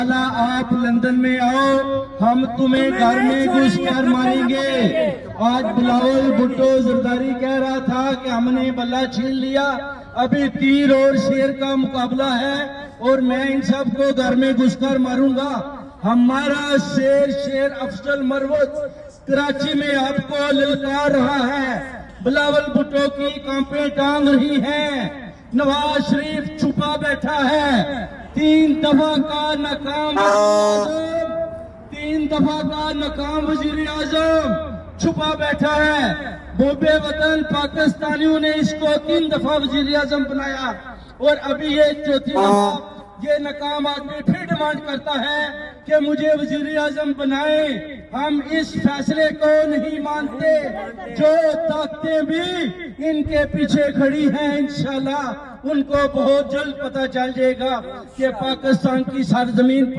आप लंदन में आओ, हम तुम्हें घर में घुस कर मारेंगे। आज बिलावल भुट्टो जरदारी कह रहा था कि हमने बल्ला छीन लिया, अभी तीर और शेर का मुकाबला है और मैं इन सबको घर में घुसकर मारूंगा। हमारा शेर अफजल मरवत कराची में आपको ललकार रहा है। बिलावल भुट्टो की कांपे टांग रही हैं। नवाज शरीफ छुपा बैठा है। 3 दफा का नाकाम वजीर आजम छुपा बैठा है। बोबे वतन पाकिस्तानियों ने इसको 3 दफा वजीर आजम बनाया और अभी ये चौथी दफा ये नाकाम आदमी फिर डिमांड करता है कि मुझे वजीर आजम बनाए। हम इस फैसले को नहीं मानते। जो ताकतें भी इनके पीछे खड़ी हैं, इंशाल्लाह उनको बहुत जल्द पता चल जाएगा कि पाकिस्तान की सरजमीन